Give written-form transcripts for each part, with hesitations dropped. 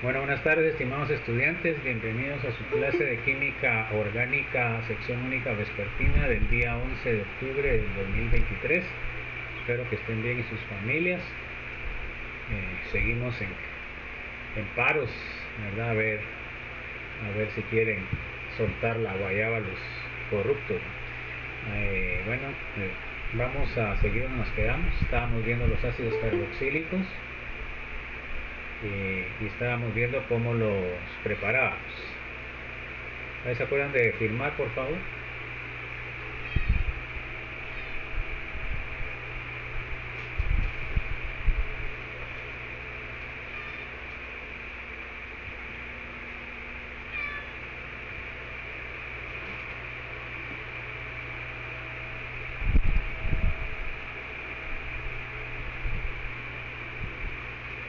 Bueno, buenas tardes, estimados estudiantes. Bienvenidos a su clase de Química Orgánica, sección única vespertina del día 11 de octubre del 2023. Espero que estén bien y sus familias. Seguimos en paros, ¿verdad? A ver si quieren soltar la guayaba a los corruptos. Vamos a seguir donde nos quedamos. Estábamos viendo los ácidos carboxílicos y estábamos viendo cómo los preparábamos. ¿Ahí se acuerdan de firmar, por favor?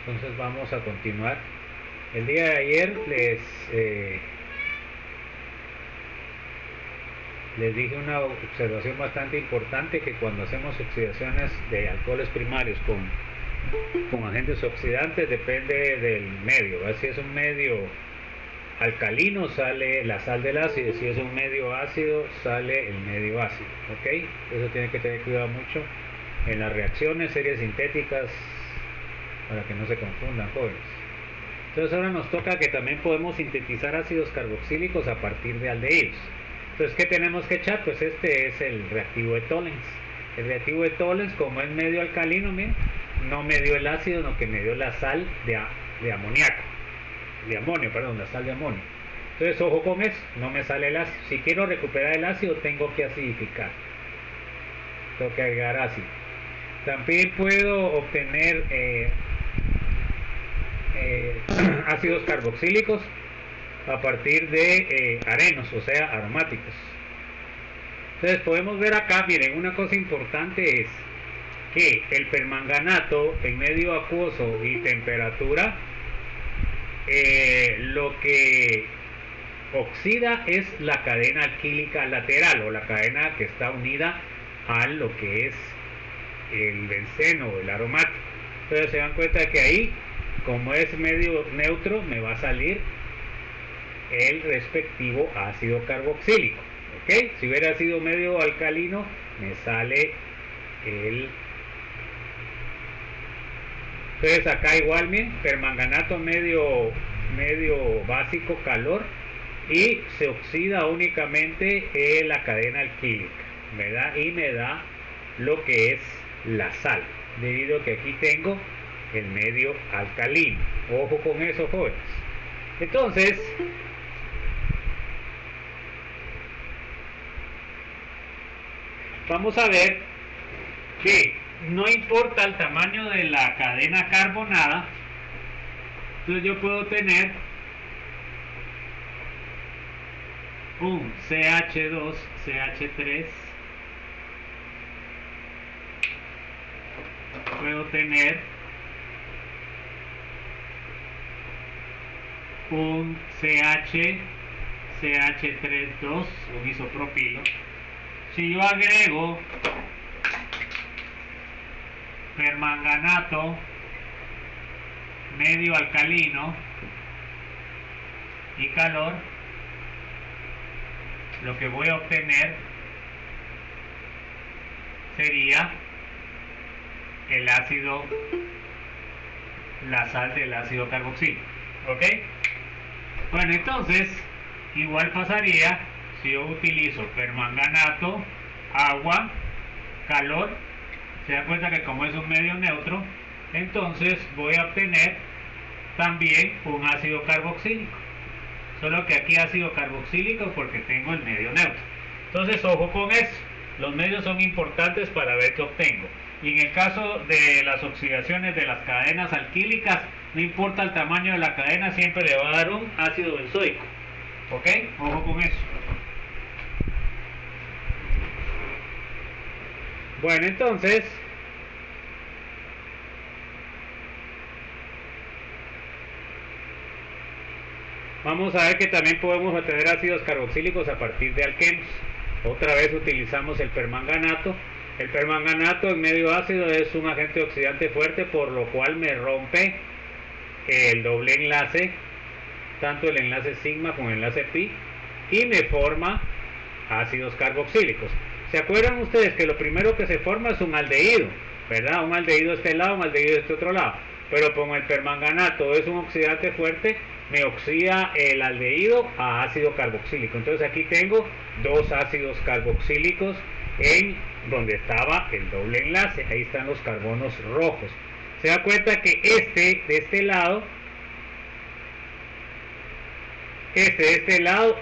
Entonces vamos a continuar. El día de ayer les dije una observación bastante importante, que cuando hacemos oxidaciones de alcoholes primarios con agentes oxidantes depende del medio, ¿verdad? Si es un medio alcalino sale la sal del ácido, si es un medio ácido sale el medio ácido, ¿ok? Eso tiene que tener cuidado mucho en las reacciones, series sintéticas, para que no se confundan, jóvenes. Entonces ahora nos toca que también podemos sintetizar ácidos carboxílicos a partir de aldehídos. Entonces, ¿qué tenemos que echar? Pues este es el reactivo de Tollens. El reactivo de Tollens, como es medio alcalino, miren, no me dio el ácido, sino que me dio la sal de amoníaco. De amonio, perdón, la sal de amonio. Entonces, ojo con eso, no me sale el ácido. Si quiero recuperar el ácido, tengo que acidificar. Tengo que agregar ácido. También puedo obtener ácidos carboxílicos a partir de arenos, o sea, aromáticos. Entonces podemos ver acá, miren, una cosa importante es que el permanganato en medio acuoso y temperatura, lo que oxida es la cadena alquílica lateral, o la cadena que está unida a lo que es el benceno o el aromático. Entonces se dan cuenta que ahí, como es medio neutro, me va a salir el respectivo ácido carboxílico, ¿ok? Si hubiera sido medio alcalino, me sale el... Entonces acá igual, miren, permanganato medio básico, calor, y se oxida únicamente la cadena alquílica, ¿verdad? Y me da lo que es la sal, debido a que aquí tengo el medio alcalino. Ojo con eso, jóvenes. Entonces, vamos a ver que no importa el tamaño de la cadena carbonada, entonces yo puedo tener un CH2, CH3, puedo tener un CH, CH3,2, un isopropilo. Si yo agrego permanganato medio alcalino y calor, lo que voy a obtener sería el ácido, la sal del ácido carboxílico, ¿ok? Bueno, entonces igual pasaría si yo utilizo permanganato, agua, calor. Se dan cuenta que como es un medio neutro, entonces voy a obtener también un ácido carboxílico, solo que aquí ácido carboxílico porque tengo el medio neutro. Entonces ojo con eso, los medios son importantes para ver qué obtengo. Y en el caso de las oxidaciones de las cadenas alquílicas, no importa el tamaño de la cadena, siempre le va a dar un ácido benzoico, ¿ok? Ojo con eso. Bueno, entonces vamos a ver que también podemos obtener ácidos carboxílicos a partir de alquenos. Otra vez utilizamos el permanganato. El permanganato en medio ácido es un agente oxidante fuerte, por lo cual me rompe el doble enlace, tanto el enlace sigma como el enlace pi, y me forma ácidos carboxílicos. ¿Se acuerdan ustedes que lo primero que se forma es un aldehído, ¿verdad? Un aldehído de este lado, un aldehído de este otro lado. Pero como el permanganato es un oxidante fuerte, me oxida el aldehído a ácido carboxílico. Entonces aquí tengo dos ácidos carboxílicos en donde estaba el doble enlace. Ahí están los carbonos rojos. Se da cuenta que de este lado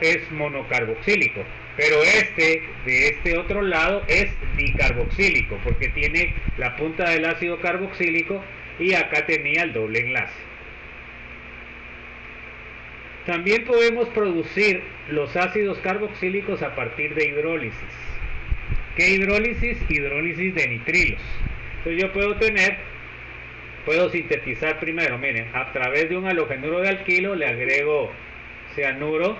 es monocarboxílico, pero de este otro lado es dicarboxílico, porque tiene la punta del ácido carboxílico y acá tenía el doble enlace. También podemos producir los ácidos carboxílicos a partir de hidrólisis. ¿Qué hidrólisis? Hidrólisis de nitrilos. Entonces yo puedo sintetizar primero, miren, a través de un halogenuro de alquilo le agrego cianuro.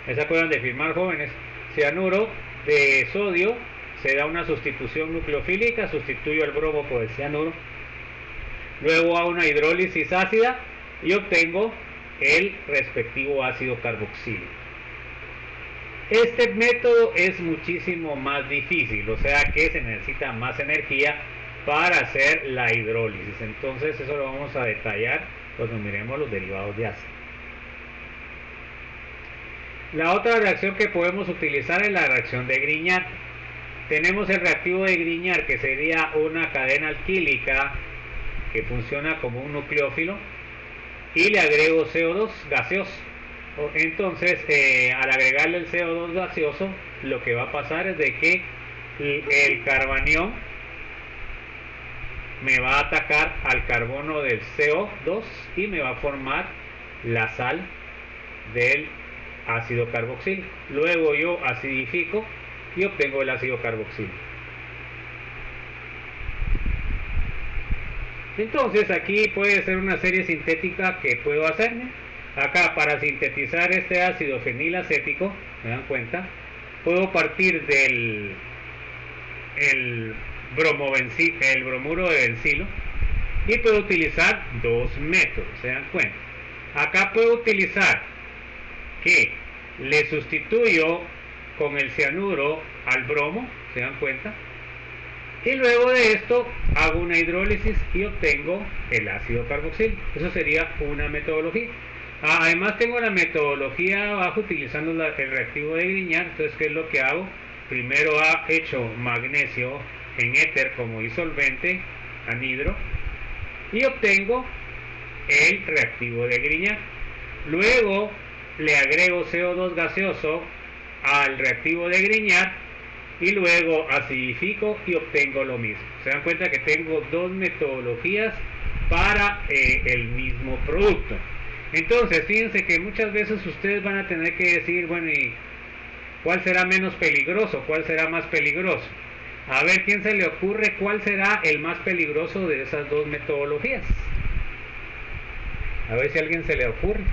¿Se acuerdan de firmar, jóvenes? Cianuro de sodio, se da una sustitución nucleofílica, sustituyo el bromo por el cianuro. Luego hago una hidrólisis ácida y obtengo el respectivo ácido carboxílico. Este método es muchísimo más difícil, o sea que se necesita más energía para hacer la hidrólisis. Entonces eso lo vamos a detallar cuando miremos los derivados de ácido. La otra reacción que podemos utilizar es la reacción de Grignard. Tenemos el reactivo de Grignard, que sería una cadena alquílica que funciona como un nucleófilo, y le agrego CO2 gaseoso. Entonces al agregarle el CO2 gaseoso, lo que va a pasar es de que el carbanión me va a atacar al carbono del CO2 y me va a formar la sal del ácido carboxílico. Luego yo acidifico y obtengo el ácido carboxílico. Entonces aquí puede ser una serie sintética que puedo hacerme. Acá, para sintetizar este ácido fenilacético, ¿me dan cuenta? Puedo partir del bromuro de bencilo y puedo utilizar dos métodos, ¿se dan cuenta? Acá puedo utilizar que le sustituyo con el cianuro al bromo, ¿se dan cuenta? Y luego de esto hago una hidrólisis y obtengo el ácido carboxílico. Eso sería una metodología. Además tengo la metodología abajo utilizando el reactivo de Grignard. Entonces, ¿qué es lo que hago? Primero he hecho magnesio en éter como disolvente, anhidro, y obtengo el reactivo de Grignard. Luego le agrego CO2 gaseoso al reactivo de Grignard y luego acidifico y obtengo lo mismo. Se dan cuenta que tengo dos metodologías para el mismo producto. Entonces, fíjense que muchas veces ustedes van a tener que decir, bueno, ¿y cuál será menos peligroso? ¿Cuál será más peligroso? A ver, ¿quién se le ocurre cuál será el más peligroso de esas dos metodologías? A ver si a alguien se le ocurre.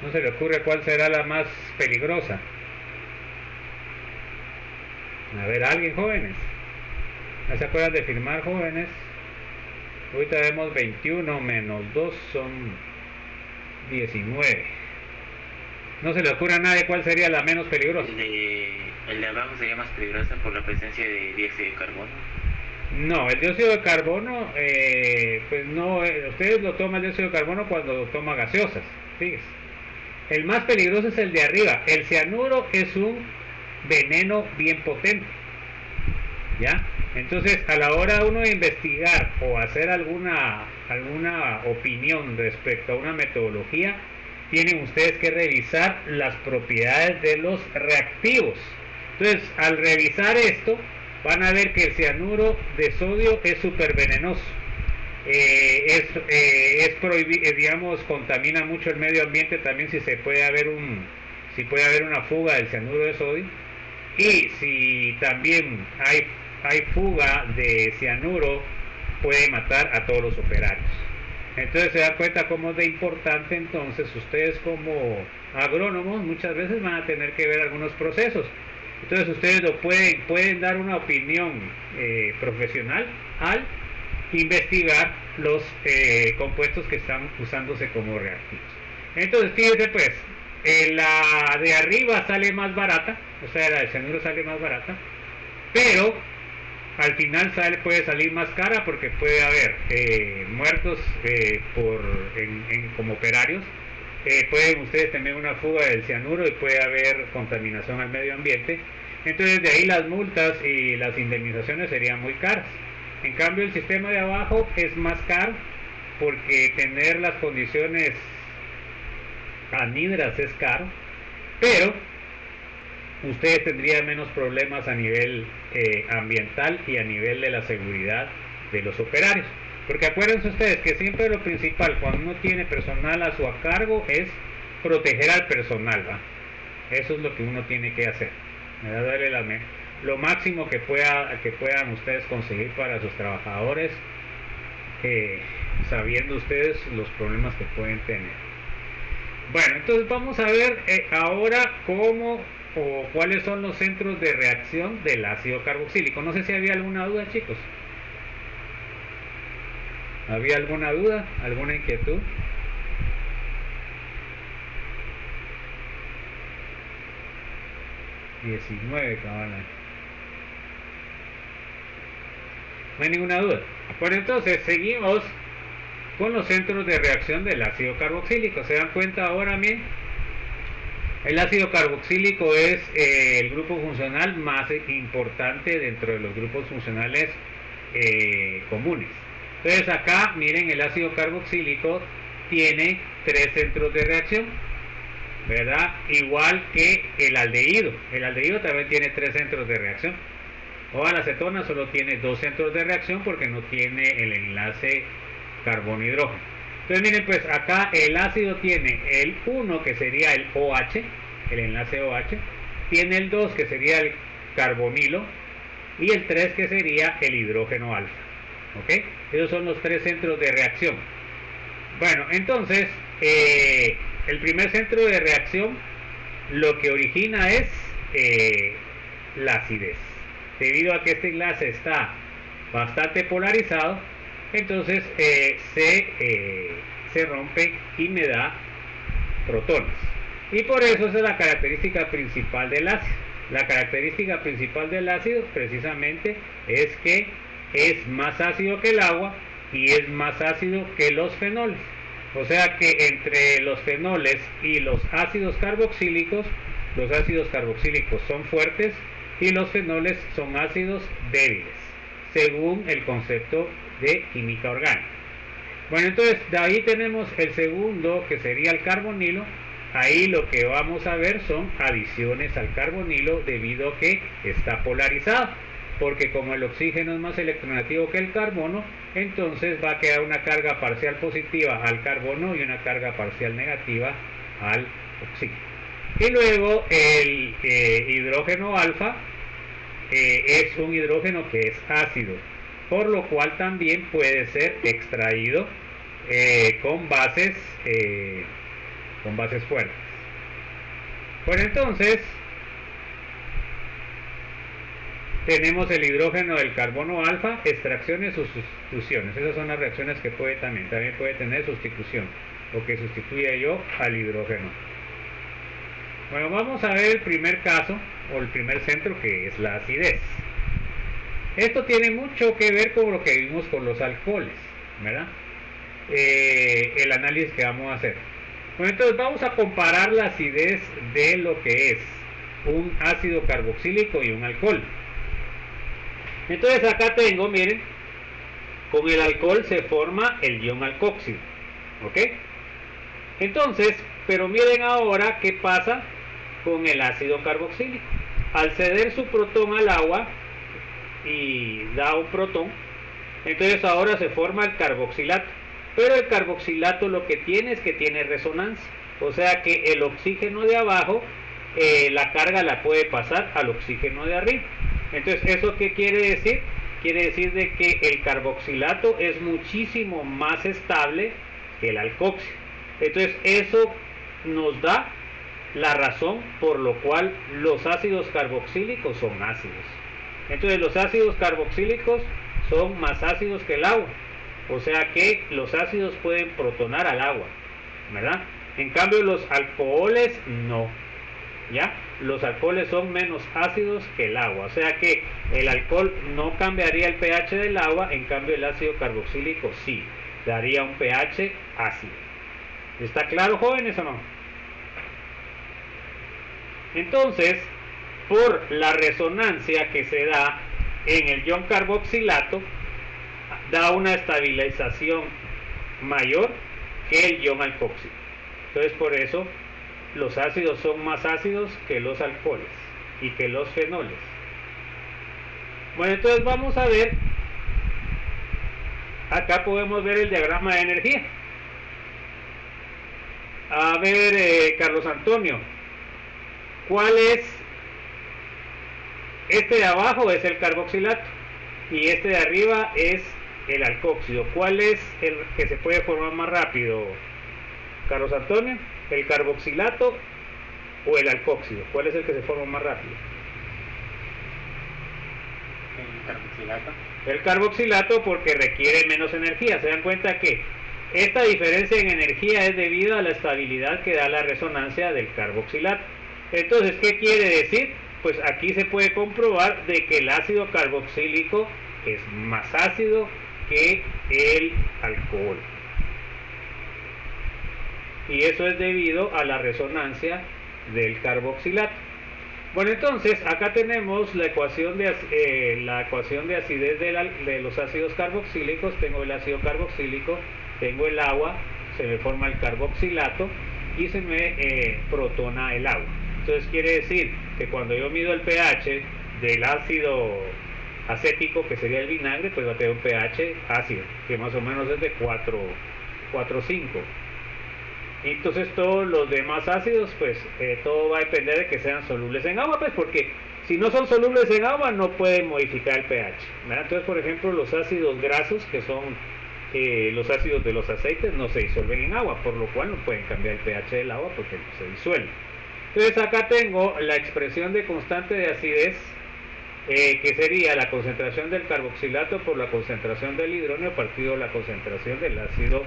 ¿No se le ocurre cuál será la más peligrosa? A ver, alguien, jóvenes. ¿No se acuerdan de firmar, jóvenes? Ahorita vemos 21 menos 2 son 19. ¿No se le ocurre a nadie cuál sería la menos peligrosa? El de abajo sería más peligrosa por la presencia de dióxido de carbono. No, el dióxido de carbono, pues no, ustedes lo toman el dióxido de carbono cuando toma gaseosas, fíjense. El más peligroso es el de arriba. El cianuro es un veneno bien potente, ¿ya? Entonces, a la hora uno de investigar o hacer alguna opinión respecto a una metodología, tienen ustedes que revisar las propiedades de los reactivos. Entonces, al revisar esto, van a ver que el cianuro de sodio es súper venenoso. Es prohibido, digamos, contamina mucho el medio ambiente también si puede haber una fuga del cianuro de sodio, y si también hay fuga de cianuro, puede matar a todos los operarios. Entonces se da cuenta cómo es de importante. Entonces ustedes como agrónomos muchas veces van a tener que ver algunos procesos. Entonces ustedes lo pueden dar una opinión profesional al investigar los compuestos que están usándose como reactivos. Entonces fíjense pues, la de arriba sale más barata, o sea la del cianuro sale más barata, pero al final puede salir más cara porque puede haber muertos como operarios. Pueden ustedes tener una fuga del cianuro y puede haber contaminación al medio ambiente. Entonces de ahí las multas y las indemnizaciones serían muy caras. En cambio el sistema de abajo es más caro porque tener las condiciones anhidras es caro, pero ustedes tendrían menos problemas a nivel ambiental y a nivel de la seguridad de los operarios. Porque acuérdense ustedes que siempre lo principal cuando uno tiene personal a su cargo es proteger al personal, ¿va? Eso es lo que uno tiene que hacer, darle lo máximo que puedan ustedes conseguir para sus trabajadores, sabiendo ustedes los problemas que pueden tener. Bueno, entonces vamos a ver ahora cómo o cuáles son los centros de reacción del ácido carboxílico. No sé si había alguna duda, chicos. ¿Había alguna duda? ¿Alguna inquietud? $19, cabana. No hay ninguna duda. Bueno, entonces seguimos con los centros de reacción del ácido carboxílico. ¿Se dan cuenta ahora bien? El ácido carboxílico es el grupo funcional más importante dentro de los grupos funcionales comunes. Entonces acá, miren, el ácido carboxílico tiene 3 centros de reacción, ¿verdad? Igual que el aldehído. El aldehído también tiene 3 centros de reacción. O la acetona solo tiene 2 centros de reacción porque no tiene el enlace carbono-hidrógeno. Entonces miren, pues acá el ácido tiene el 1 que sería el OH, el enlace OH, tiene el 2 que sería el carbonilo y el 3 que sería el hidrógeno alfa. ¿Ok? Esos son los 3 centros de reacción. Bueno, entonces el primer centro de reacción lo que origina es la acidez. Debido a que este enlace está bastante polarizado, entonces se rompe y me da protones. Y por eso esa es la característica principal del ácido. La característica principal del ácido precisamente es que es más ácido que el agua y es más ácido que los fenoles. O sea que entre los fenoles y los ácidos carboxílicos son fuertes y los fenoles son ácidos débiles, según el concepto de química orgánica. Bueno, entonces de ahí tenemos el segundo, que sería el carbonilo. Ahí lo que vamos a ver son adiciones al carbonilo debido a que está polarizado, porque como el oxígeno es más electronegativo que el carbono, entonces va a quedar una carga parcial positiva al carbono y una carga parcial negativa al oxígeno. Y luego el hidrógeno alfa es un hidrógeno que es ácido, por lo cual también puede ser extraído con bases fuertes. Bueno, entonces tenemos el hidrógeno del carbono alfa, extracciones o sustituciones. Esas son las reacciones que también puede tener sustitución, o que sustituye yo al hidrógeno. Bueno, vamos a ver el primer caso o el primer centro, que es la acidez. Esto tiene mucho que ver con lo que vimos con los alcoholes, ¿verdad? El análisis que vamos a hacer. Bueno, entonces vamos a comparar la acidez de lo que es un ácido carboxílico y un alcohol. Entonces acá tengo, miren, con el alcohol se forma el ion alcoxilo, ¿ok? Entonces, pero miren ahora qué pasa con el ácido carboxílico. Al ceder su protón al agua y da un protón, entonces ahora se forma el carboxilato. Pero el carboxilato lo que tiene es que tiene resonancia, o sea que el oxígeno de abajo, la carga la puede pasar al oxígeno de arriba. Entonces, ¿eso qué quiere decir? Quiere decir de que el carboxilato es muchísimo más estable que el alcoxilo. Entonces, eso nos da la razón por lo cual los ácidos carboxílicos son ácidos. Entonces los ácidos carboxílicos son más ácidos que el agua, o sea que los ácidos pueden protonar al agua, ¿verdad? En cambio los alcoholes no, ¿ya? Los alcoholes son menos ácidos que el agua, o sea que el alcohol no cambiaría el pH del agua, en cambio el ácido carboxílico sí, daría un pH ácido. ¿Está claro, jóvenes, o no? Entonces, por la resonancia que se da en el ion carboxilato, da una estabilización mayor que el ion alcoxilo. Entonces, por eso los ácidos son más ácidos que los alcoholes y que los fenoles. Bueno, entonces vamos a ver, acá podemos ver el diagrama de energía. A ver, Carlos Antonio, ¿cuál es? Este de abajo es el carboxilato y este de arriba es el alcóxido. ¿Cuál es el que se puede formar más rápido, Carlos Antonio? ¿El carboxilato o el alcóxido? ¿Cuál es el que se forma más rápido? El carboxilato. El carboxilato, porque requiere menos energía. Se dan cuenta que esta diferencia en energía es debido a la estabilidad que da la resonancia del carboxilato. Entonces, ¿qué quiere decir? Pues aquí se puede comprobar de que el ácido carboxílico es más ácido que el alcohol. Y eso es debido a la resonancia del carboxilato. Bueno, entonces acá tenemos la ecuación de acidez de los ácidos carboxílicos. Tengo el ácido carboxílico, tengo el agua, se me forma el carboxilato y se me protona el agua. Entonces quiere decir que cuando yo mido el pH del ácido acético, que sería el vinagre, pues va a tener un pH ácido, que más o menos es de 4,5. Entonces todos los demás ácidos, pues todo va a depender de que sean solubles en agua, pues porque si no son solubles en agua no pueden modificar el pH, ¿verdad? Entonces, por ejemplo, los ácidos grasos, que son los ácidos de los aceites, no se disuelven en agua, por lo cual no pueden cambiar el pH del agua porque no se disuelve. Entonces acá tengo la expresión de constante de acidez, que sería la concentración del carboxilato por la concentración del hidrógeno partido la concentración del ácido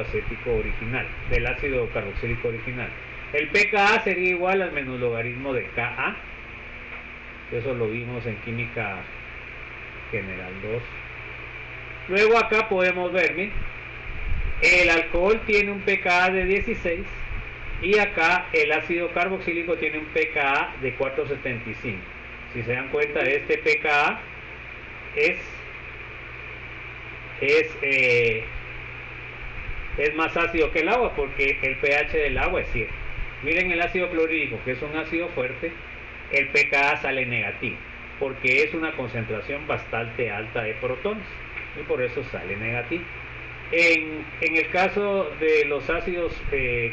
acético original, del ácido carboxílico original. El pKa sería igual al menos logaritmo de Ka. Eso lo vimos en química general 2. Luego acá podemos ver, miren, el alcohol tiene un pKa de 16 y acá el ácido carboxílico tiene un pKa de 4,75. Si se dan cuenta, este pKa es más ácido que el agua porque el pH del agua es 7. Miren el ácido clorhídrico, que es un ácido fuerte, el pKa sale negativo porque es una concentración bastante alta de protones y por eso sale negativo. En el caso de los ácidos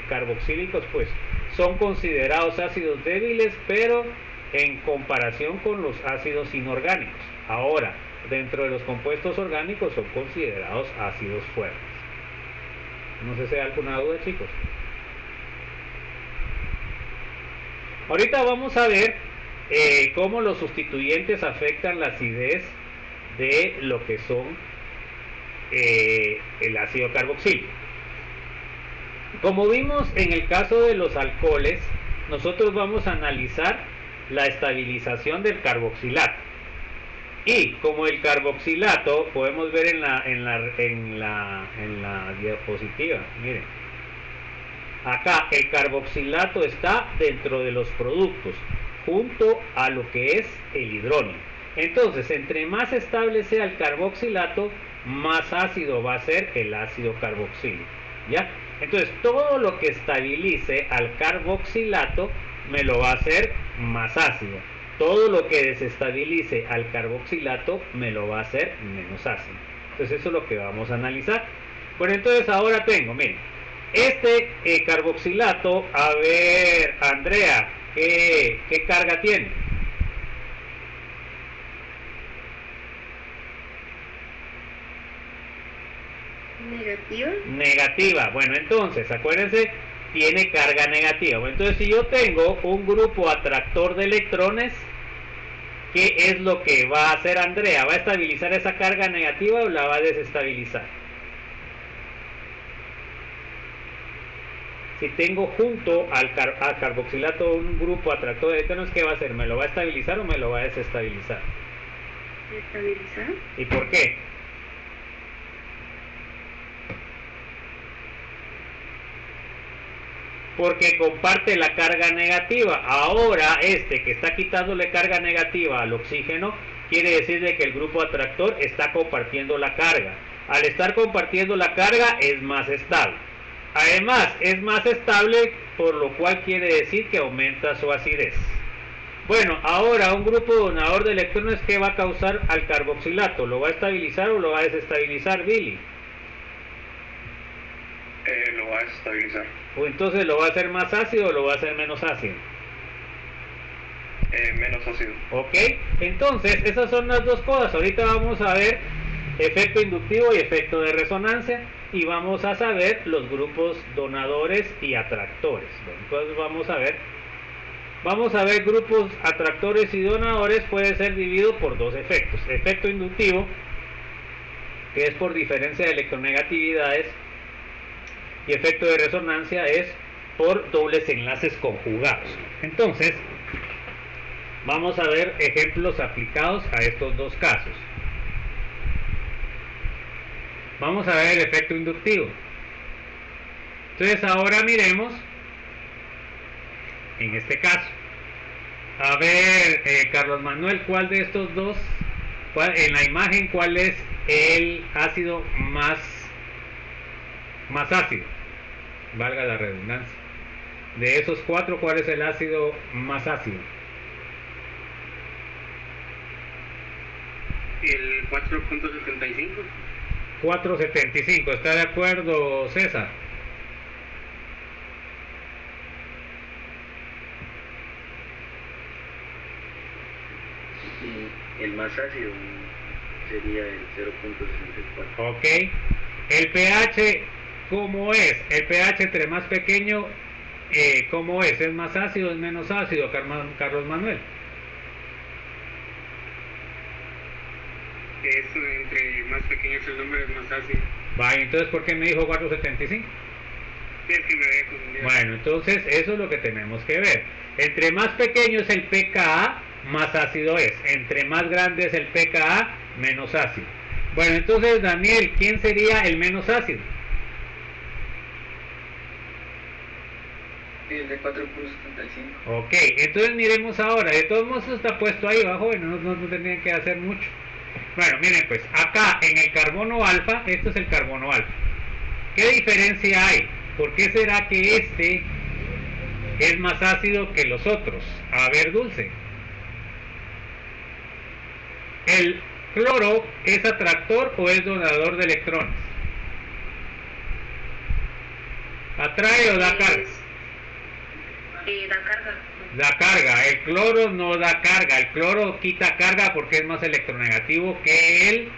carboxílicos, pues son considerados ácidos débiles, pero en comparación con los ácidos inorgánicos. Ahora, dentro de los compuestos orgánicos son considerados ácidos fuertes. No sé si hay alguna duda, chicos. Ahorita vamos a ver cómo los sustituyentes afectan la acidez de lo que son el ácido carboxílico. Como vimos en el caso de los alcoholes, nosotros vamos a analizar la estabilización del carboxilato. Y como el carboxilato, podemos ver en la diapositiva, miren, acá el carboxilato está dentro de los productos, junto a lo que es el hidrógeno. Entonces, entre más estable sea el carboxilato, más ácido va a ser el ácido carboxílico, ¿ya? Entonces, todo lo que estabilice al carboxilato me lo va a hacer más ácido. Todo lo que desestabilice al carboxilato me lo va a hacer menos ácido. Entonces, eso es lo que vamos a analizar. Bueno, entonces ahora tengo, miren, este carboxilato, a ver, Andrea, ¿qué carga tiene? Negativa. Negativa. Bueno, entonces, acuérdense tiene carga negativa. Entonces, si yo tengo un grupo atractor de electrones, ¿qué es lo que va a hacer Andrea? ¿Va a estabilizar esa carga negativa o la va a desestabilizar? Si tengo junto al carboxilato un grupo atractor de electrones, ¿qué va a hacer? ¿Me lo va a estabilizar o me lo va a desestabilizar? ¿Estabilizar? ¿Y por qué? Porque comparte la carga negativa. Ahora que está quitándole carga negativa al oxígeno, quiere decir de que el grupo atractor está compartiendo la carga. Al estar compartiendo la carga es más estable. Además, es más estable, por lo cual quiere decir que aumenta su acidez. Bueno, ahora un grupo donador de electrones, ¿qué va a causar al carboxilato? ¿Lo va a estabilizar o lo va a desestabilizar, Billy? Lo va a desestabilizar. O entonces, ¿lo va a hacer más ácido o lo va a hacer menos ácido? Menos ácido. Ok, entonces esas son las dos cosas. Ahorita vamos a ver efecto inductivo y efecto de resonancia, y vamos a saber los grupos donadores y atractores. Bueno, entonces vamos a ver grupos atractores y donadores. Puede ser dividido por dos efectos: efecto inductivo, que es por diferencia de electronegatividades, y efecto de resonancia es por dobles enlaces conjugados. Entonces vamos a ver ejemplos aplicados a estos dos casos. Vamos a ver el efecto inductivo. Entonces ahora miremos en este caso. A ver, Carlos Manuel, ¿cuál de estos dos, en la imagen, cuál es el ácido más ácido? Valga la redundancia. De esos cuatro, ¿cuál es el ácido más ácido? El 4.75. 4.75, ¿está de acuerdo, César? El más ácido sería el 0.64. Ok. El pH, ¿cómo es? El pH entre más pequeño, ¿cómo es? ¿Es más ácido o es menos ácido, Carlos Manuel? Eso, entre más pequeño es el número, es más ácido. Vaya, entonces, ¿por qué me dijo 4.75? Sí, es que me había confundido. Bueno, entonces eso es lo que tenemos que ver. Entre más pequeño es el pKa, más ácido es. Entre más grande es el pKa, menos ácido. Bueno, entonces, Daniel, ¿quién sería el menos ácido? El de 4.75. Ok, entonces miremos ahora. De todos modos está puesto ahí abajo, bueno, no tendrían que hacer mucho. Bueno, miren pues, acá en el carbono alfa, esto es el carbono alfa. ¿Qué diferencia hay? ¿Por qué será que este es más ácido que los otros? A ver, Dulce. ¿El cloro es atractor o es donador de electrones? ¿Atrae o da carga? Da carga. Da carga. El cloro no da carga. El cloro quita carga porque es más electronegativo que el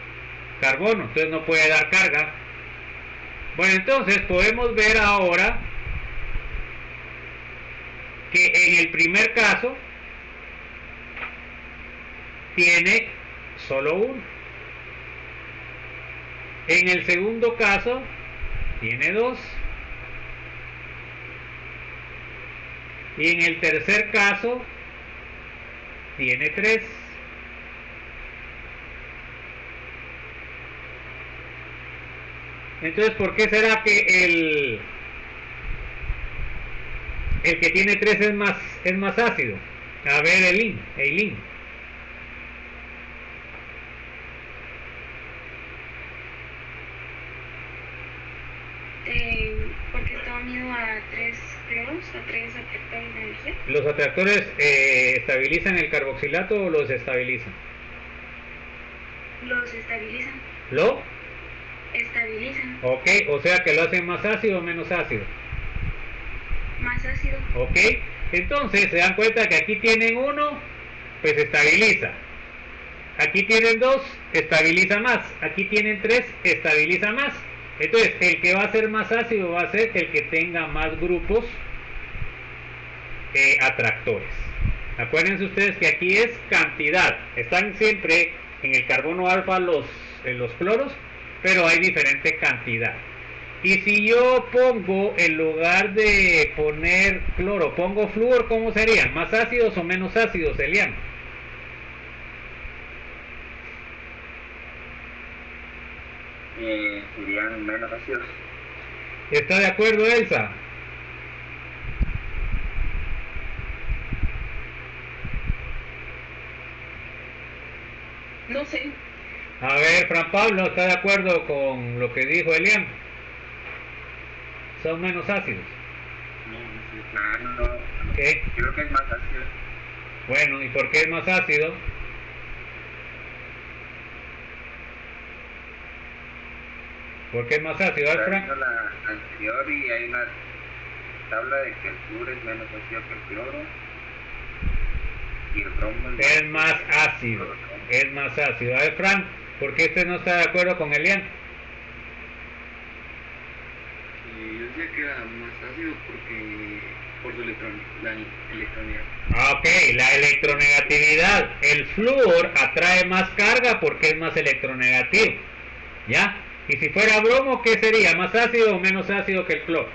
carbono. Entonces no puede dar carga. Bueno, entonces podemos ver ahora que en el primer caso tiene solo uno. En el segundo caso tiene dos. Y en el tercer caso tiene 3. Entonces, ¿por qué será que el que tiene 3 es más ácido? A ver, Eileen. Porque está unido a 3 cloros, a 3 atractores de energía. ¿Los atractores estabilizan el carboxilato o los estabilizan? Los estabilizan. ¿Lo? Estabilizan. Ok, o sea que lo hacen más ácido o menos ácido. Más ácido. Ok, entonces se dan cuenta que aquí tienen uno, pues estabiliza. Aquí tienen 2, estabiliza más. Aquí tienen 3, estabiliza más. Entonces, el que va a ser más ácido va a ser el que tenga más grupos atractores. Acuérdense ustedes que aquí es cantidad. Están siempre en el carbono alfa los cloros, pero hay diferente cantidad. Y si yo pongo, en lugar de poner cloro, pongo flúor, ¿cómo serían? ¿Más ácidos o menos ácidos, Elian? Serían menos ácidos. ¿Está de acuerdo, Elsa? No sé. A ver, Fran Pablo, ¿está de acuerdo con lo que dijo Elian? Son menos ácidos. No. ¿Qué? Creo que es más ácido. Bueno, ¿y por qué es más ácido? ¿Por qué es más ácido, Estaba Fran? viendo la anterior y hay una tabla de que el flúor es menos ácido que el cloro. Y el bromo Es más ácido. Es más ácido. A ver, Fran, ¿por qué usted no está de acuerdo con Elian? Yo decía que era más ácido porque por su la electronegatividad. Ok, la electronegatividad. El flúor atrae más carga porque es más electronegativo. ¿Ya? Y si fuera bromo, ¿qué sería? ¿Más ácido o menos ácido que el cloro?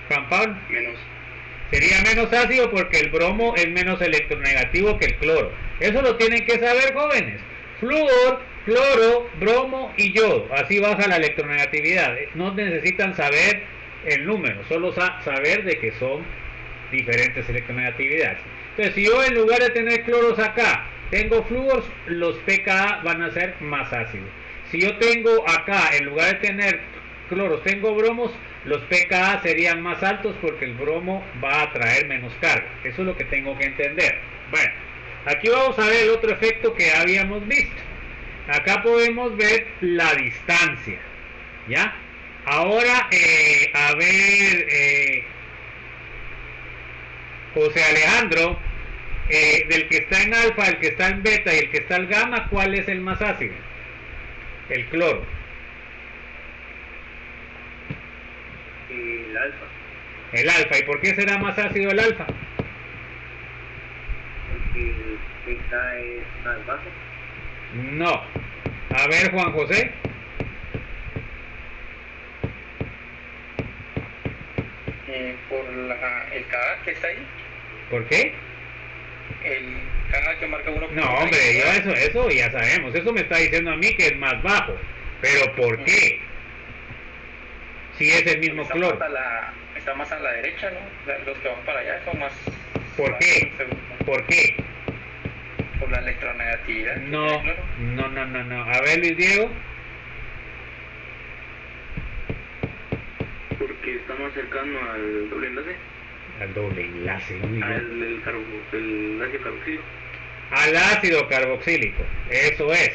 Juan Pablo. Menos. Sería menos ácido porque el bromo es menos electronegativo que el cloro. Eso lo tienen que saber, jóvenes. Flúor, cloro, bromo y yodo. Así baja la electronegatividad. No necesitan saber el número, solo saber de que son diferentes electronegatividades. Entonces, si yo en lugar de tener cloros acá, tengo flúors, los pKa van a ser más ácidos. Si yo tengo acá, en lugar de tener cloros, tengo bromos, los pKa serían más altos porque el bromo va a atraer menos carga. Eso es lo que tengo que entender. Bueno, aquí vamos a ver el otro efecto que habíamos visto. Acá podemos ver la distancia. ¿Ya? Ahora, a ver, José Alejandro, del que está en alfa, el que está en beta y el que está en gamma, ¿cuál es el más ácido? El cloro. El alfa. El alfa. ¿Y por qué será más ácido el alfa? Porque el beta es más bajo. No. A ver, Juan José. Por el K que está ahí, ¿Por qué? el K que marca uno. No, hombre, yo eso ya sabemos. Eso me está diciendo a mí que es más bajo. Pero ¿por qué? Si es el mismo está cloro. Está más a la derecha, ¿no? Los que van para allá son más. ¿Por qué? ¿Por qué? Por la electronegatividad. No. A ver, Luis Diego. Porque está más cercano al doble enlace, Al doble enlace, muy bien. el ácido carboxílico. Al ácido carboxílico, eso es.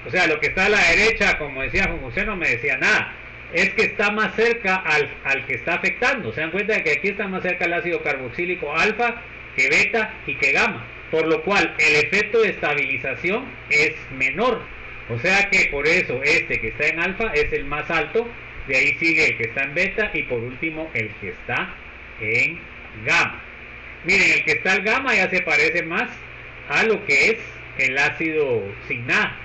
O sea, lo que está a la derecha, como decía Juan José, no me decía nada. Es que está más cerca al que está afectando. Se dan cuenta de que aquí está más cerca el ácido carboxílico alfa que beta y que gamma. Por lo cual el efecto de estabilización es menor. O sea que por eso este que está en alfa es el más alto. De ahí sigue el que está en beta y por último el que está en gamma. Miren, el que está en gamma ya se parece más a lo que es el ácido sin nada.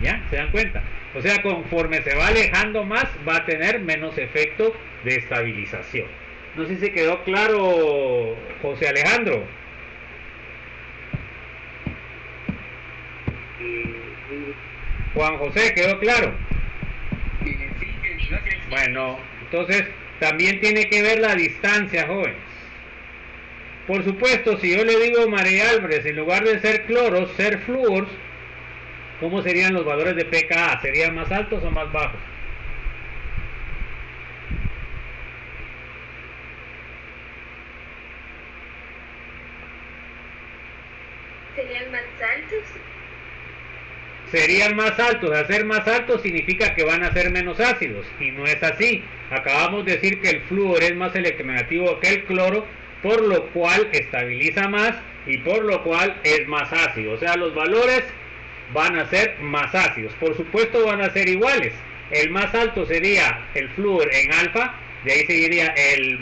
¿Ya? ¿Se dan cuenta? O sea, conforme se va alejando más, va a tener menos efecto de estabilización. No sé si quedó claro, José Alejandro. Juan José, ¿quedó claro? Bueno, entonces también tiene que ver la distancia, jóvenes. Por supuesto, si yo le digo María Álvarez, en lugar de ser cloros, ser flúors, ¿cómo serían los valores de pKa? ¿Serían más altos o más bajos? ¿Serían más altos? Serían más altos. Hacer más altos significa que van a ser menos ácidos, y no es así. Acabamos de decir que el flúor es más electronegativo que el cloro, por lo cual estabiliza más y por lo cual es más ácido. O sea, los valores van a ser más ácidos. Por supuesto van a ser iguales. El más alto sería el flúor en alfa, de ahí seguiría el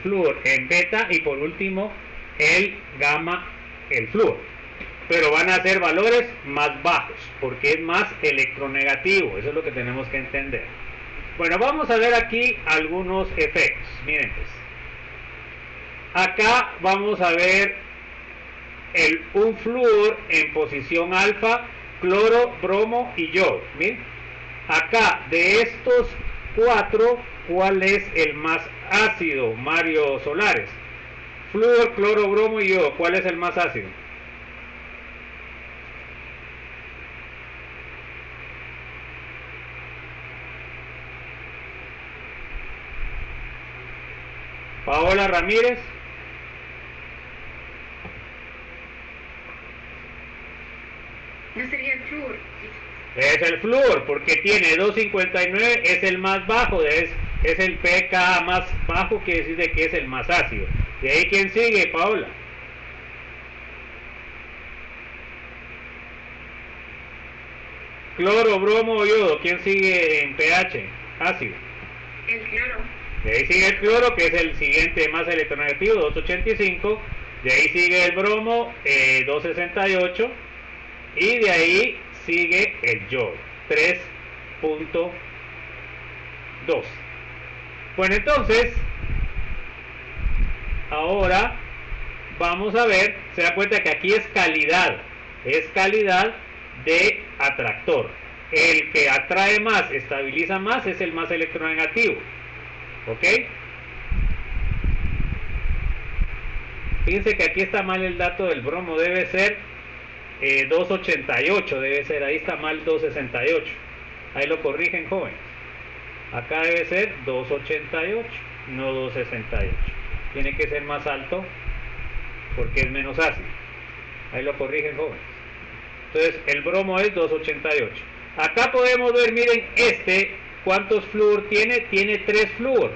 flúor en beta y por último el gamma, el flúor. Pero van a ser valores más bajos porque es más electronegativo. Eso es lo que tenemos que entender. Bueno, vamos a ver aquí algunos efectos. Miren pues. Acá vamos a ver un flúor en posición alfa, cloro, bromo y yodo. Miren. Acá de estos cuatro, ¿cuál es el más ácido, Mario Solares? Flúor, cloro, bromo y yodo. ¿Cuál es el más ácido? Paola Ramírez. No sería el flúor. Es el flúor, porque tiene 259, es el más bajo, es el pKa más bajo, quiere decir de que es el más ácido. ¿De ahí quién sigue, Paola? Cloro, bromo o yodo, ¿quién sigue en pH? Ácido. El cloro. De ahí sigue el cloro, que es el siguiente más electronegativo, 285. De ahí sigue el bromo, 268. Y de ahí sigue el yodo, 3.2. Bueno, entonces, ahora vamos a ver, se da cuenta que aquí es calidad de atractor. El que atrae más, estabiliza más, es el más electronegativo. ¿Ok? Fíjense que aquí está mal el dato del bromo, debe ser 288, debe ser, ahí está mal 268. Ahí lo corrigen, jóvenes. Acá debe ser 288, no 268. Tiene que ser más alto porque es menos ácido. Ahí lo corrigen, jóvenes. Entonces, el bromo es 288. Acá podemos ver, miren, ¿cuántos flúor tiene? Tiene 3 flúor.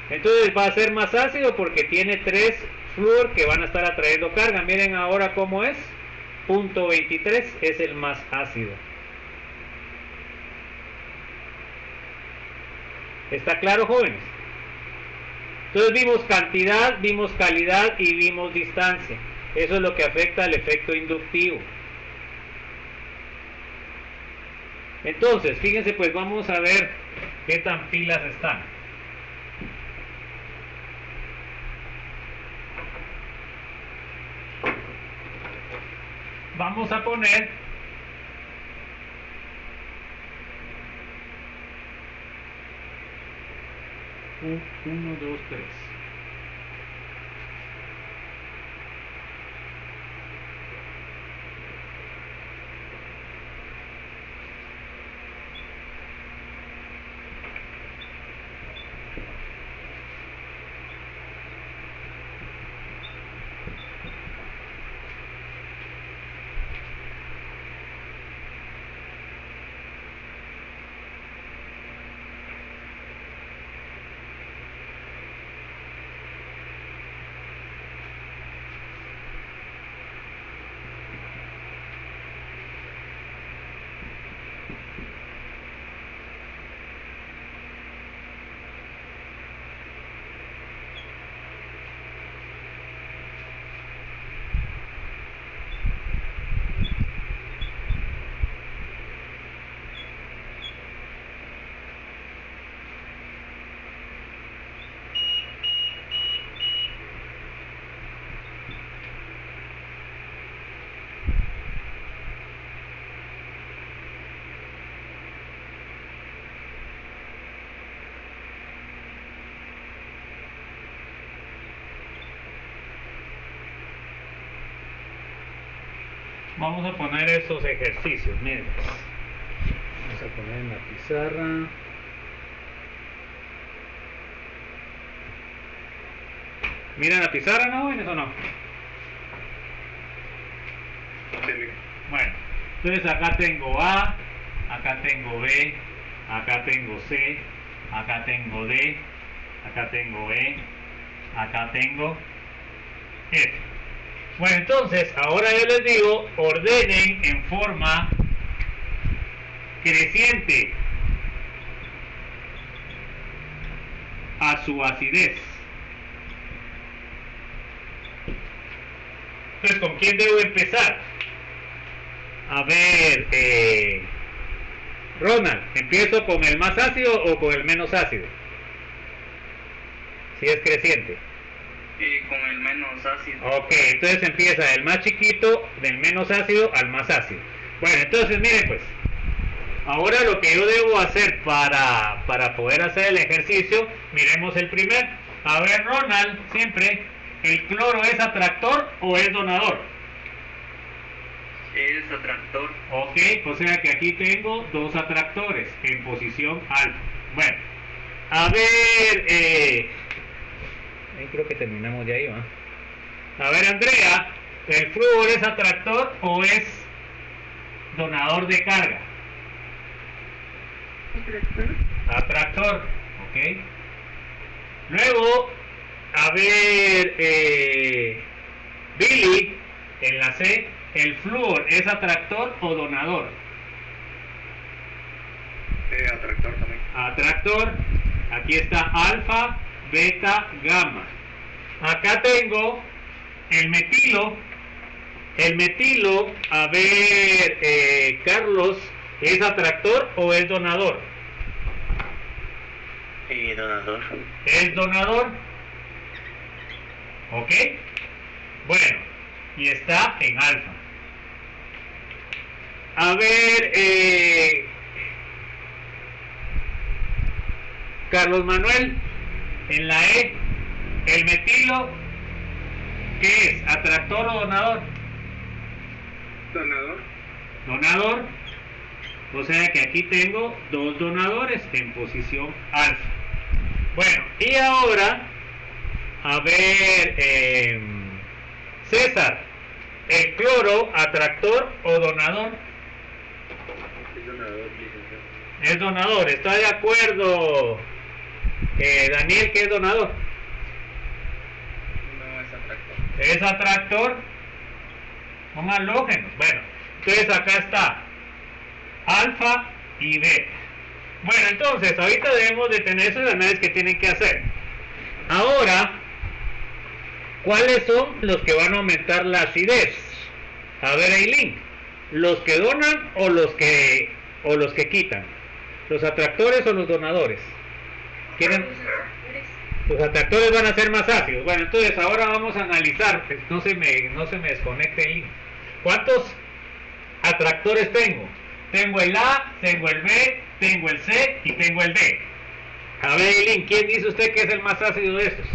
Entonces va a ser más ácido porque tiene 3 flúor que van a estar atrayendo carga. Miren ahora cómo es. Punto 23 es el más ácido. ¿Está claro, jóvenes? Entonces vimos cantidad, vimos calidad y vimos distancia. Eso es lo que afecta al efecto inductivo. Entonces, fíjense, pues vamos a ver qué tan pilas están. Vamos a poner un 1, 2, 3. Vamos a poner estos ejercicios, miren. Vamos a poner en la pizarra. ¿Miran la pizarra, no, jóvenes, o no? Sí. Bueno, entonces acá tengo A, acá tengo B, acá tengo C, acá tengo D, acá tengo E, acá tengo F. Bueno, entonces, ahora yo les digo, ordenen en forma creciente a su acidez. Entonces, ¿con quién debo empezar? A ver, Ronald, ¿empiezo con el más ácido o con el menos ácido? Si es creciente. Con el menos ácido. Ok, entonces empieza del más chiquito, del menos ácido al más ácido. Bueno, entonces miren pues, ahora lo que yo debo hacer para poder hacer el ejercicio, miremos el primer. A ver, Ronald, siempre, ¿el cloro es atractor o es donador? Es atractor. Ok, o sea que aquí tengo dos atractores en posición alfa. Bueno, a ver, ahí creo que terminamos ya ahí, ¿va? A ver, Andrea, ¿el flúor es atractor o es donador de carga? Atractor, ok. Luego, a ver, Billy, en la C, ¿el flúor es atractor o donador? Atractor también. Atractor, aquí está alfa, beta, gamma. Acá tengo el metilo. El metilo, a ver, Carlos, ¿es atractor o es donador? Donador. Es donador. ¿Ok? Bueno, y está en alfa. A ver, Carlos Manuel, en la E, el metilo, ¿qué es? ¿Atractor o donador? Donador. Donador. O sea que aquí tengo dos donadores en posición alfa. Bueno, y ahora, a ver, César, ¿el cloro atractor o donador? Es donador, licenciado. Es donador. ¿Está de acuerdo, Daniel, que es donador? No es atractor. Es atractor. Son halógenos. Bueno, entonces acá está alfa y beta. Bueno, entonces ahorita debemos de tener esos análisis que tienen que hacer. Ahora, ¿cuáles son los que van a aumentar la acidez? A ver, Eileen, ¿los que donan o los que quitan? ¿Los atractores o los donadores? ¿Quieren? Los atractores van a ser más ácidos. Bueno, entonces ahora vamos a analizar. No se me desconecte Eileen. ¿Cuántos atractores tengo? Tengo el A, tengo el B, tengo el C y tengo el D. A ver, Eileen, ¿quién dice usted que es el más ácido de estos?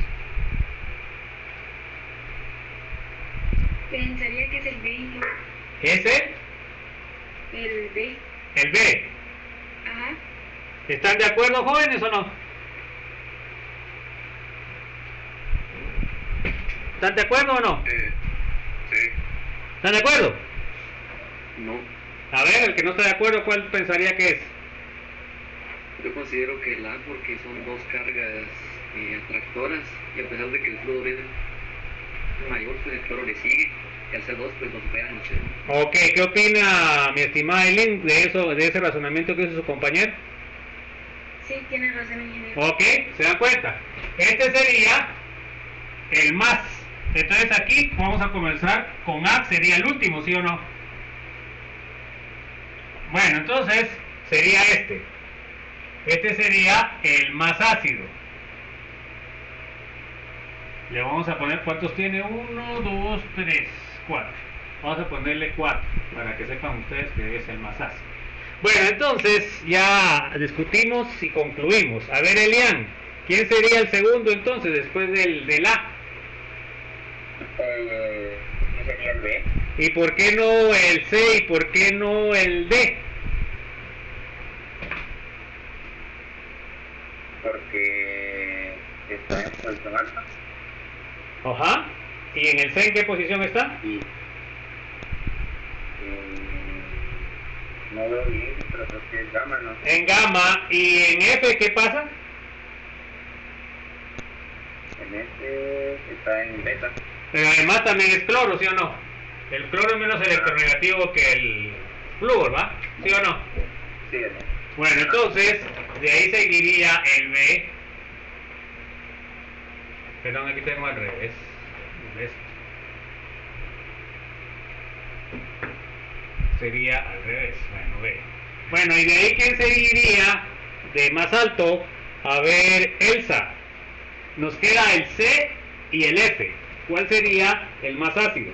Pensaría que es el B. ¿Ese? El B. El B. Ajá. ¿Están de acuerdo, jóvenes, o no? ¿Están de acuerdo o no? Sí. ¿Están de acuerdo? No, A ver, el que no está de acuerdo, ¿cuál pensaría que es? yo considero que el A porque son dos cargas atractoras y a pesar de que el flúor es mayor, pues el cloro le sigue y al ser dos, pues lo superan los ceros. Ok, ¿qué opina mi estimada Eileen de eso, de ese razonamiento que hizo su compañero? Sí, tiene razón, ingeniero. Ok, ¿se dan cuenta? Este sería el más. Entonces aquí vamos a comenzar con A, sería el último, ¿sí o no? Bueno, entonces sería este. Este sería el más ácido. Le vamos a poner, ¿cuántos tiene? 1, 2, 3, 4. Vamos a ponerle 4 para que sepan ustedes que es el más ácido. Bueno, entonces ya discutimos y concluimos. A ver, Elian, ¿quién sería el segundo entonces después del A? No sería el B. ¿Y por qué no el C y por qué no el D? Porque está en posición alfa Ajá. ¿Y en el C en qué posición está? y no veo bien, pero creo que es gamma, ¿no? En gamma. ¿Y en F qué pasa? En este está en beta. Pero además también es cloro, ¿sí o no? El cloro es menos electronegativo que el flúor, ¿va? ¿Sí o no? Sí, ¿no? Bueno, entonces, de ahí seguiría el B. Perdón, aquí tengo al revés. ¿Ves? Sería al revés. Bueno, B. Bueno, y de ahí, ¿quién seguiría de más alto? A ver, Elsa. Nos queda el C y el F. ¿Cuál sería el más ácido?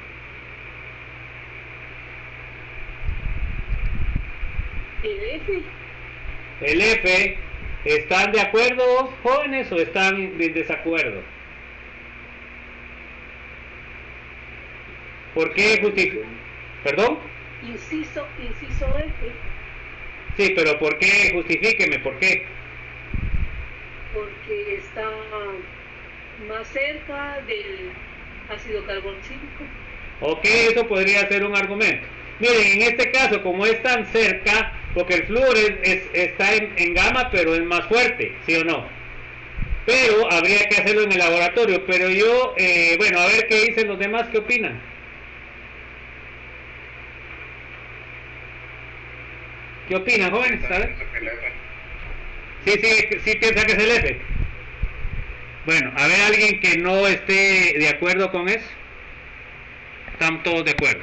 El F. El F. ¿Están de acuerdo, jóvenes, o están en desacuerdo? ¿Por qué justifica? ¿Perdón? Inciso F. Sí, pero ¿por qué? Justifíqueme, ¿por qué? Porque está más cerca del ácido carboxílico. Ok, eso podría ser un argumento. Miren, en este caso, como es tan cerca, porque el flúor está en gamma, pero es más fuerte, ¿sí o no? Pero habría que hacerlo en el laboratorio. Pero yo, bueno, a ver qué dicen los demás, ¿qué opinan? ¿Qué opinan, jóvenes? ¿Sabes? Sí piensa que es el F. Bueno, a ver, alguien que no esté de acuerdo con eso. Estamos todos de acuerdo.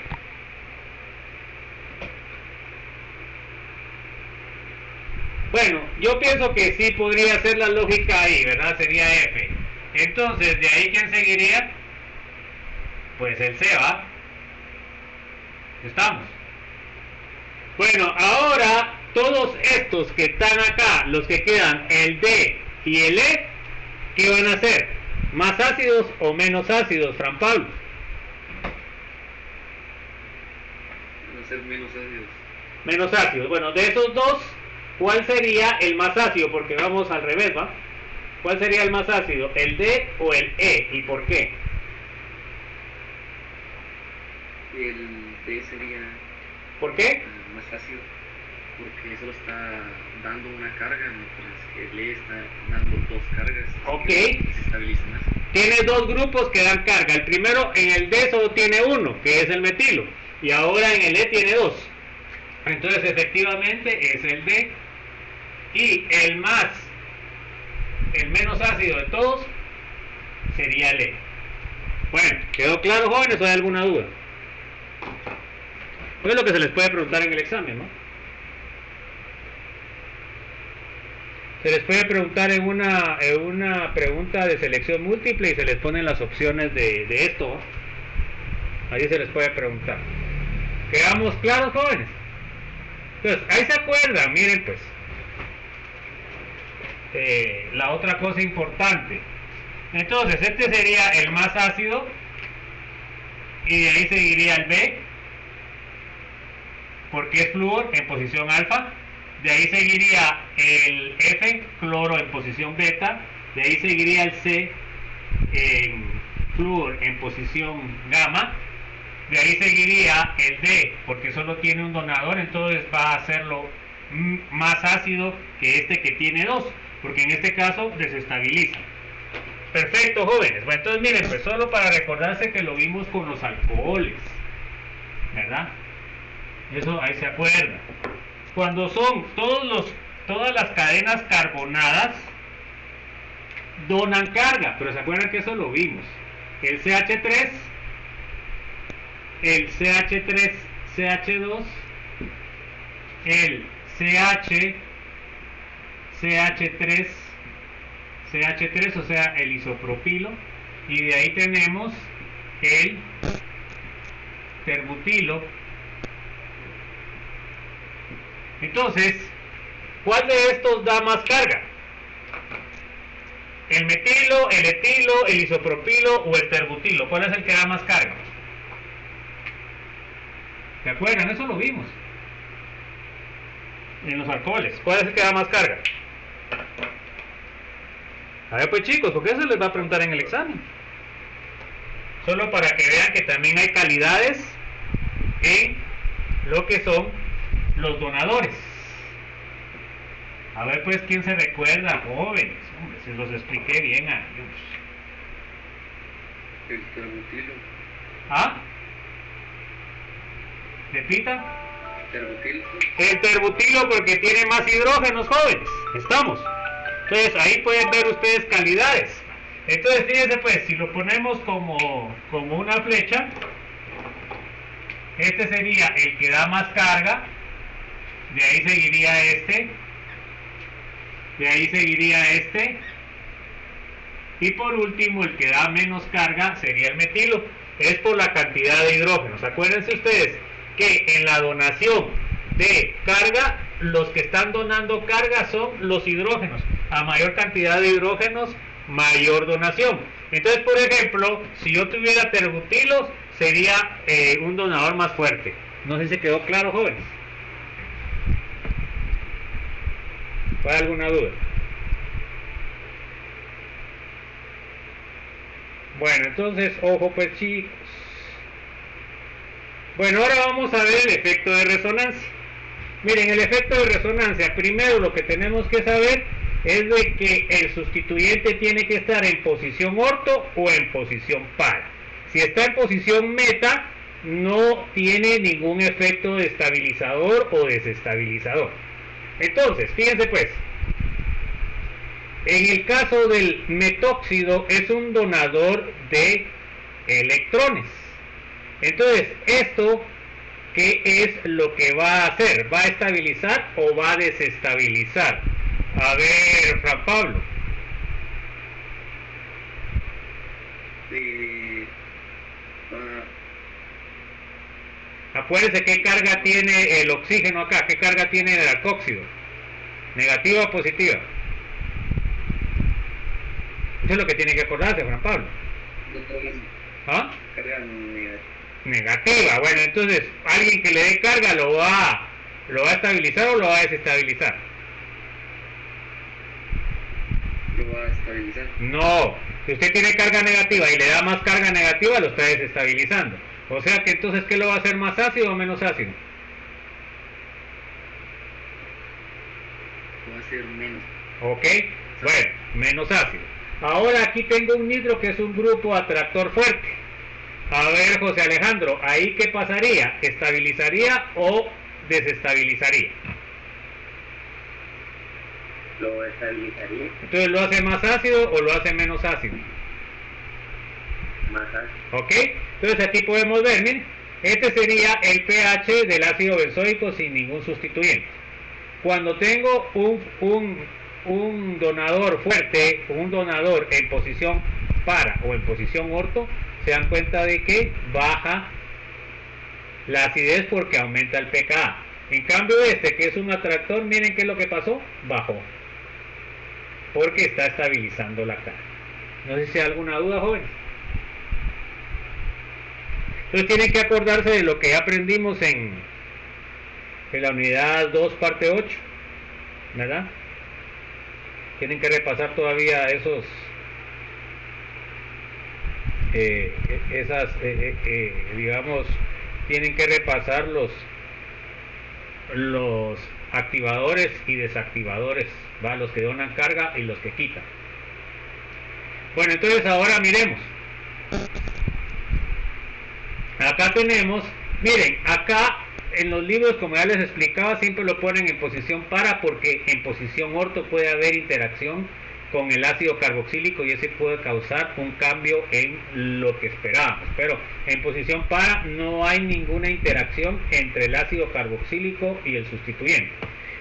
Bueno, yo pienso que sí podría ser la lógica ahí, ¿verdad? Sería F. Entonces, ¿de ahí quién seguiría? Pues el C, ¿va? ¿Estamos? Bueno, ahora todos estos que están acá, los que quedan, el D y el E, ¿qué van a hacer? ¿Más ácidos o menos ácidos, Fran Pablo? Van a ser menos ácidos. Menos ácidos. Bueno, de esos dos, ¿cuál sería el más ácido? Porque vamos al revés, ¿va? ¿Cuál sería el más ácido? ¿El D o el E? ¿Y por qué? El D sería ¿Por qué? más ácido, porque solo está dando una carga, mientras que el E está dando dos cargas. Ok. Se estabiliza más. Tiene dos grupos que dan carga. El primero, en el D solo tiene uno, que es el metilo. Y ahora en el E tiene dos. Entonces efectivamente es el D. Y el menos ácido de todos sería el E. Bueno, ¿quedó claro, jóvenes, o hay alguna duda? Pues es lo que se les puede preguntar en el examen, ¿no? Se les puede preguntar en una pregunta de selección múltiple y se les ponen las opciones de esto, ¿no? Ahí se les puede preguntar. ¿Quedamos claros, jóvenes? Entonces, ahí se acuerdan, miren pues. La otra cosa importante. Entonces, este sería el más ácido. Y de ahí seguiría el B, porque es flúor en posición alfa. De ahí seguiría el F, cloro en posición beta. De ahí seguiría el C, flúor en posición gamma. De ahí seguiría el D, porque solo tiene un donador, entonces va a hacerlo más ácido que este que tiene dos, porque en este caso desestabiliza. Perfecto, jóvenes. Bueno, entonces miren, pues solo para recordarse que lo vimos con los alcoholes, ¿verdad? Eso ahí se acuerda. Cuando son todas las cadenas carbonadas donan carga, pero se acuerdan que eso lo vimos. El CH3, el CH2, el CH3, o sea, el isopropilo, y de ahí tenemos el terbutilo. Entonces, ¿cuál de estos da más carga? ¿El metilo, el etilo, el isopropilo o el terbutilo? ¿Cuál es el que da más carga? ¿Se acuerdan? Eso lo vimos en los alcoholes. ¿Cuál es el que da más carga? A ver pues chicos, porque eso les va a preguntar en el examen. Solo para que vean que también hay calidades en lo que son los donadores. A ver pues quién se recuerda, jóvenes. Hombre, se los expliqué bien a ellos. El terbutilo. ¿Ah? ¿Repita? Terbutilo. El terbutilo porque tiene más hidrógenos, jóvenes. Estamos. Entonces ahí pueden ver ustedes calidades. Entonces fíjense pues, si lo ponemos como una flecha, este sería el que da más carga, de ahí seguiría este, de ahí seguiría este, y por último el que da menos carga sería el metilo. Es por la cantidad de hidrógenos. Acuérdense ustedes que en la donación de carga, los que están donando carga son los hidrógenos. A mayor cantidad de hidrógenos, mayor donación. Entonces, por ejemplo, si yo tuviera terbutilos, sería un donador más fuerte. No sé si quedó claro, jóvenes. ¿Hay alguna duda? Bueno, entonces, ojo pues chicos. Bueno, ahora vamos a ver el efecto de resonancia. Miren, el efecto de resonancia, primero lo que tenemos que saber es de que el sustituyente tiene que estar en posición orto o en posición para. Si está en posición meta, no tiene ningún efecto de estabilizador o desestabilizador. Entonces, fíjense pues, en el caso del metóxido es un donador de electrones. Entonces, esto, ¿qué es lo que va a hacer? ¿Va a estabilizar o va a desestabilizar? A ver, Fran Pablo. Acuérdense qué carga tiene el oxígeno acá, qué carga tiene el alcóxido. ¿Negativa o positiva? Eso es lo que tiene que acordarse, Fran Pablo. ¿Ah? Carga negativa. Negativa. Bueno, entonces, alguien que le dé carga lo va a estabilizar o lo va a desestabilizar. Lo va a estabilizar. No, si usted tiene carga negativa y le da más carga negativa, lo está desestabilizando. O sea que entonces, ¿qué lo va a hacer más ácido o menos ácido? Va a ser menos. Ok, bueno, menos ácido. Ahora aquí tengo un nitro que es un grupo atractor fuerte. A ver, José Alejandro, ¿ahí qué pasaría? ¿Estabilizaría o desestabilizaría? Lo estabilizaría. Entonces, ¿lo hace más ácido o lo hace menos ácido? Más ácido. ¿Ok? Entonces aquí podemos ver, miren, este sería el pH del ácido benzoico sin ningún sustituyente. Cuando tengo un donador fuerte, un donador en posición para o en posición orto, se dan cuenta de que baja la acidez porque aumenta el pKa. En cambio este, que es un atractor, miren qué es lo que pasó, bajó. Porque está estabilizando la carga. No sé si hay alguna duda, jóvenes. Entonces tienen que acordarse de lo que ya aprendimos en la unidad 2, parte 8, ¿verdad? Tienen que repasar todavía esos digamos, tienen que repasar los activadores y desactivadores, ¿va? Los que donan carga y los que quitan. Bueno, entonces ahora miremos. Acá tenemos, miren, acá en los libros, como ya les explicaba, siempre lo ponen en posición para, porque en posición orto puede haber interacción con el ácido carboxílico y ese puede causar un cambio en lo que esperábamos. Pero en posición para no hay ninguna interacción entre el ácido carboxílico y el sustituyente.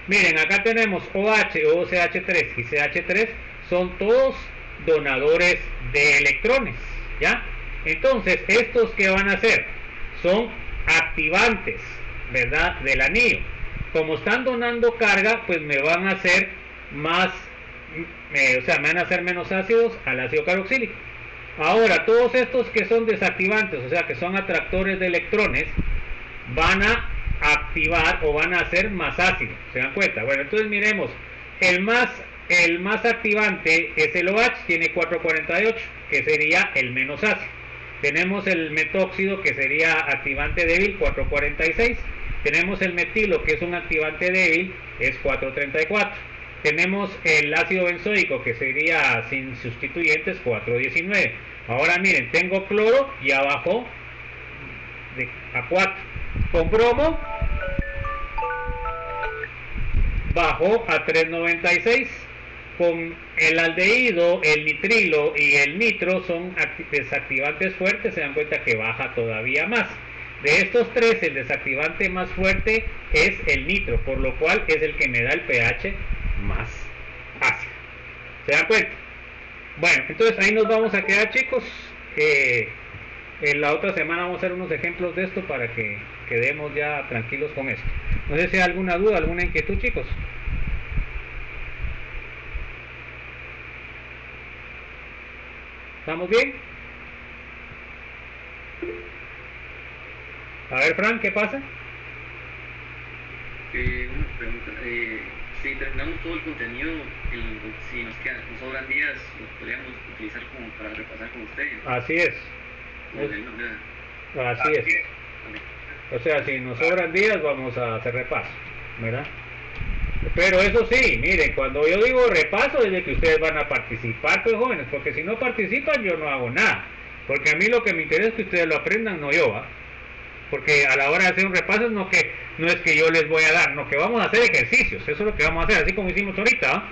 Miren, acá tenemos OH, OCH3 y CH3, son todos donadores de electrones, ¿ya? Entonces, ¿estos qué van a hacer? Son activantes, ¿verdad?, del anillo. Como están donando carga, pues me van a hacer más, me van a hacer menos ácidos al ácido carboxílico. Ahora, todos estos que son desactivantes, o sea, que son atractores de electrones, van a activar o van a hacer más ácido. ¿Se dan cuenta? Bueno, entonces miremos, el más activante es el OH, tiene 448, que sería el menos ácido. Tenemos el metóxido, que sería activante débil, 446. Tenemos el metilo, que es un activante débil, es 434. Tenemos el ácido benzoico, que sería sin sustituyentes, 419. Ahora miren, tengo cloro y abajo a 4. Con bromo bajó a 3.96. Con el aldehído, el nitrilo y el nitro son desactivantes fuertes, se dan cuenta que baja todavía más. De estos tres, el desactivante más fuerte es el nitro, por lo cual es el que me da el pH más ácido. ¿Se dan cuenta? Bueno, entonces ahí nos vamos a quedar, chicos. En la otra semana vamos a hacer unos ejemplos de esto para que quedemos ya tranquilos con esto. No sé si hay alguna duda, alguna inquietud, chicos. ¿Estamos bien? A ver, Frank, ¿qué pasa? Una pregunta. Si terminamos todo el contenido, si nos sobran días, los podríamos utilizar como para repasar con ustedes. Así es. Así es. O sea, si nos sobran días, vamos a hacer repaso, ¿verdad? Pero eso sí, miren, cuando yo digo repaso es de que ustedes van a participar, pues jóvenes, porque si no participan yo no hago nada. Porque a mí lo que me interesa es que ustedes lo aprendan, no yo, ¿va? Porque a la hora de hacer un repaso no es que yo les voy a dar, no, que vamos a hacer ejercicios, eso es lo que vamos a hacer, así como hicimos ahorita, ¿va?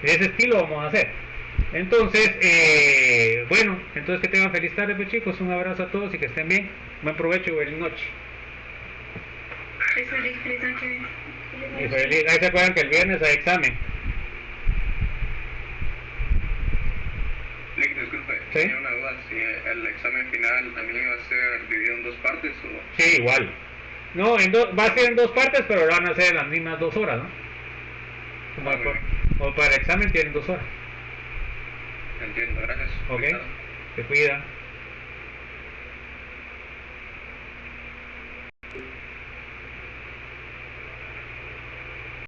De ese estilo vamos a hacer. Entonces, bueno, entonces que tengan feliz tarde, pues chicos, un abrazo a todos y que estén bien. Buen provecho y buena noche. Y feliz, ahí se acuerdan que el viernes hay examen. Nick, disculpe, ¿Sí? tenía una duda, si el examen final también iba a ser dividido en 2 partes o... Sí, igual. No, va a ser en 2 partes, pero van a ser en las mismas 2 horas, ¿no? Como para el examen tienen 2 horas. Entiendo, gracias. Ok, se cuidan.